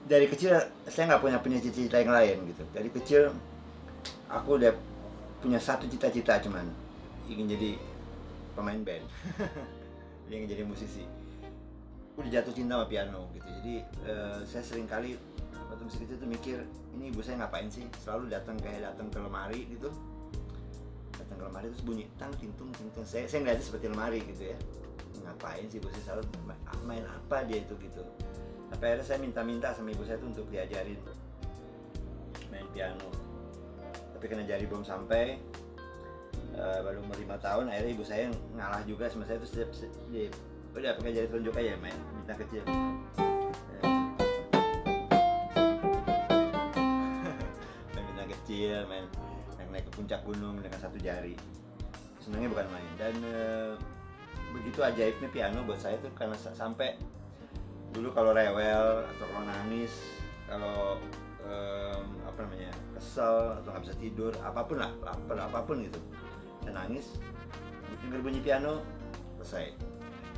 dari kecil saya nggak punya cita-cita yang lain gitu. Dari kecil aku udah punya satu cita-cita, cuman ingin jadi pemain band. Ingin jadi musisi. Udah jatuh cinta sama piano gitu. Jadi saya sering kali waktu musik itu tuh mikir, ini ibu saya ngapain sih selalu datang ke lemari gitu, datang ke lemari terus bunyi tang tintung tintung. Saya ngeliatnya seperti lemari gitu ya, ngapain sih ibu saya selalu main apa dia itu gitu. Sampai akhirnya saya minta sama ibu saya tuh untuk diajarin main piano, tapi karena jari belum sampai, baru umur 5 tahun akhirnya ibu saya ngalah juga sama saya, terus dia udah pakai jari telunjuk aja main bintang kecil. Main bintang kecil, main naik ke puncak gunung dengan satu jari. Senangnya bukan main. Dan begitu ajaibnya piano buat saya tuh, karena sampai dulu kalau rewel atau kalau nangis, kalau kesel atau nggak bisa tidur, apapun lah, lapar apapun gitu, saya nangis, denger bunyi piano, selesai.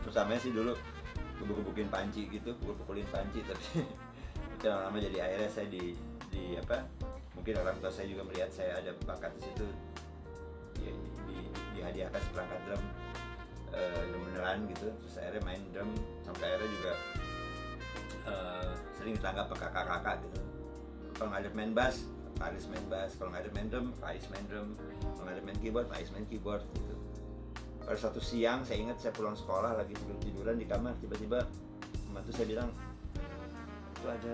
Pertamanya sih dulu gebuk-gebukin panci gitu, pukul-pukulin panci, tapi itu lama-lama jadi akhirnya saya mungkin orang tua saya juga melihat saya ada bakat di situ, dihadiahkan seperangkat drum beneran gitu, terus akhirnya main drum sampai akhirnya juga sering ditanggap ke kakak-kakak gitu. Kalau nggak ada main bass, Faris main bass. Kalau nggak ada main drum, Faiz main drum. Kalau nggak ada main keyboard, Faiz main keyboard gitu. Pada suatu siang saya ingat saya pulang sekolah lagi tiduran di kamar, tiba-tiba membantu saya bilang, itu ada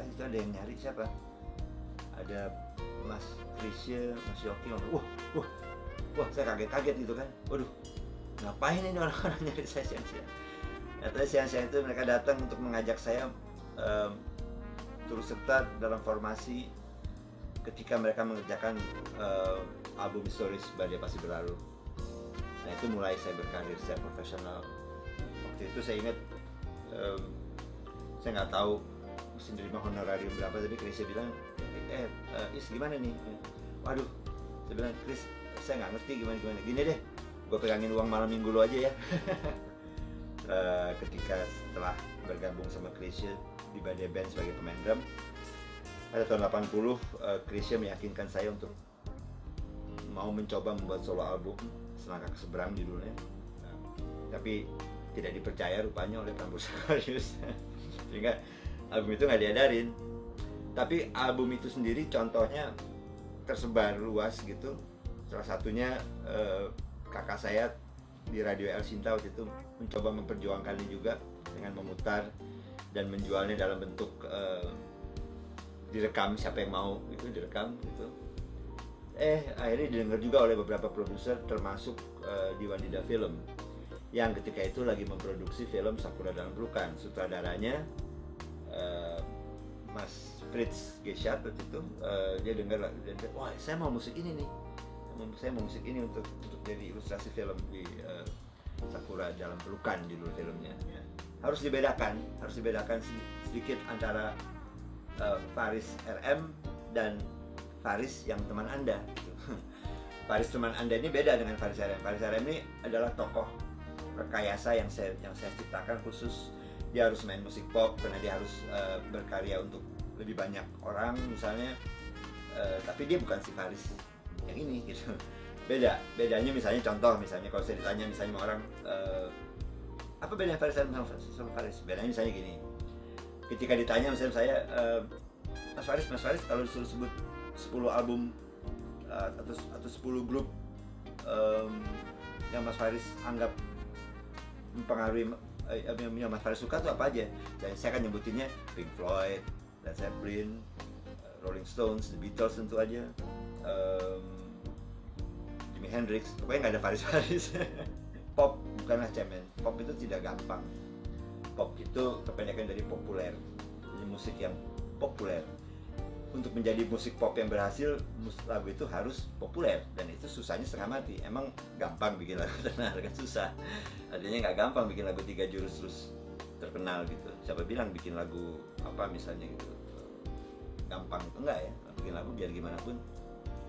itu ada yang nyari, siapa? Ada Mas Krisya, Mas Yoki. Wah, saya kaget gitu kan. Waduh, ngapain ini orang-orang nyari saya siang-siang? Ternyata siang-siang itu mereka datang untuk mengajak saya turut serta dalam formasi ketika mereka mengerjakan album historis Badai Pasti Berlalu. Nah, itu mulai saya berkarir secara profesional. Waktu itu saya ingat saya nggak tahu mesti nerima honorarium berapa, tapi Chris bilang, Is gimana nih? Waduh, saya bilang, Chris, saya nggak ngerti gimana. Gini deh, gue pegangin uang malam minggu lo aja ya. Ketika setelah bergabung sama Krisya di Badai Band sebagai pemain drum pada tahun 80, Krisya meyakinkan saya untuk mau mencoba membuat solo album Selangkah ke Seberang judulnya, tapi tidak dipercaya rupanya oleh Prambors Aquarius sehingga album itu nggak diadarin. Tapi album itu sendiri contohnya tersebar luas gitu. Salah satunya kakak saya di Radio El Sinta waktu itu mencoba memperjuangkannya juga dengan memutar dan menjualnya dalam bentuk direkam, siapa yang mau itu direkam gitu. Akhirnya didengar juga oleh beberapa produser termasuk Diwandida Film yang ketika itu lagi memproduksi film Sakura Dalam Pelukan. Sutradaranya Mas Fritz Gesyat waktu itu, dia dengar, wah saya mau musik ini nih, saya mau musik ini untuk jadi ilustrasi film di Sakura Dalam Pelukan judul filmnya. Harus dibedakan sedikit antara Faris RM dan Faris yang teman Anda. Faris teman Anda ini beda dengan Faris RM. Faris RM ini adalah tokoh rekayasa yang saya ciptakan khusus. Dia harus main musik pop karena dia harus berkarya untuk lebih banyak orang misalnya, tapi dia bukan si Faris yang ini gitu. Bedanya misalnya contoh, kalau saya ditanya misalnya sama orang, apa bedanya Faris sama Faris? Bedanya misalnya gini, ketika ditanya misalnya saya, Mas Faris kalau disuruh sebut 10 album atau 10 grup yang Mas Faris anggap mempengaruhi, yang Mas Faris suka tuh apa aja? Dan saya akan nyebutinnya Pink Floyd, Led Zeppelin, Rolling Stones, The Beatles tentu aja, Jimi Hendrix, pokoknya nggak ada Faris. Pop bukanlah cemen, pop itu tidak gampang. Pop itu kependekan dari populer, jadi musik yang populer. Untuk menjadi musik pop yang berhasil, lagu itu harus populer, dan itu susahnya setengah mati. Emang gampang bikin lagu terkenal kan? Susah. Artinya nggak gampang bikin lagu 3 jurus terus terkenal gitu. Siapa bilang bikin lagu apa misalnya gitu gampang? Enggak ya, bikin lagu biar gimana pun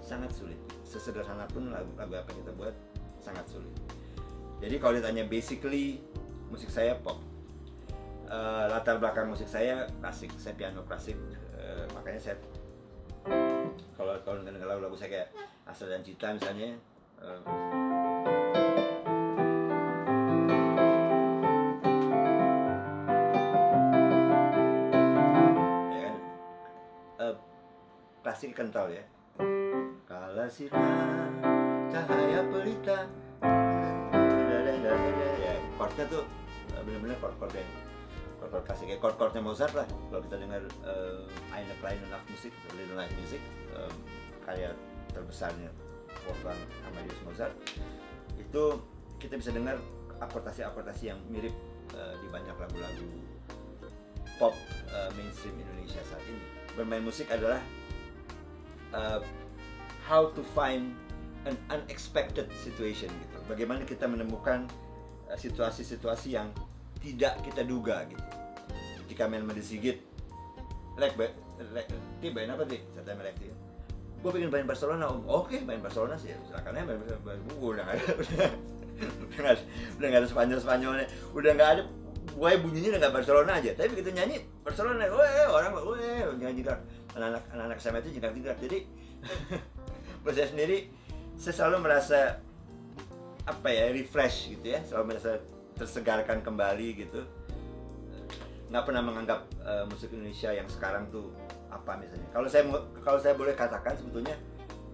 sangat sulit. Sesederhana pun lagu apa yang kita buat sangat sulit. Jadi kalau ditanya basically musik saya pop. latar belakang musik saya klasik, saya piano klasik. Makanya saya kalau dengar lagu-lagu saya kayak Asa dan Cita misalnya, ya kan, klasik kental ya. Kala sinar cahaya pelita, ya chordnya tuh benar-benar chord yang chord klasik, kayak chord-chordnya Mozart lah. Kalau kita dengar Eine kleine Nachtmusik, Little Night Music, karya terbesarnya Wolfgang Amadeus Mozart, itu kita bisa dengar akortasi-akortasi yang mirip di banyak lagu-lagu pop mainstream Indonesia saat ini. Bermain musik adalah how to find an unexpected situation gitu. Bagaimana kita menemukan situasi-situasi yang tidak kita duga gitu. Ketika main Madi Sigit, main apa sih? Saya tanya Lek, gue pengen main Barcelona om. Oke, main Barcelona sih, silakan ya main Barcelona. Udah nggak ada Spanyolnya, udah nggak ada. Gue bunyinya udah nggak Barcelona aja, tapi begitu nyanyi Barcelona, orang nyanyi kan. Anak-anak SMA itu jingkrak-jingkrak. Jadi buat saya sendiri, saya selalu merasa refresh gitu ya, selalu merasa tersegarkan kembali gitu. Nggak pernah menganggap musik Indonesia yang sekarang tuh apa misalnya. Kalau saya boleh katakan, sebetulnya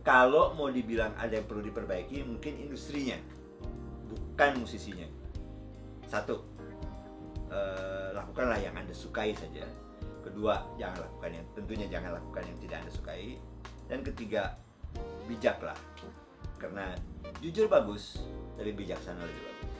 kalau mau dibilang ada yang perlu diperbaiki, mungkin industrinya, bukan musisinya. Satu, lakukanlah yang Anda sukai saja. Kedua, tentunya jangan lakukan yang tidak Anda sukai. Dan ketiga, bijaklah, karena jujur bagus, tapi bijaksana lebih bagus.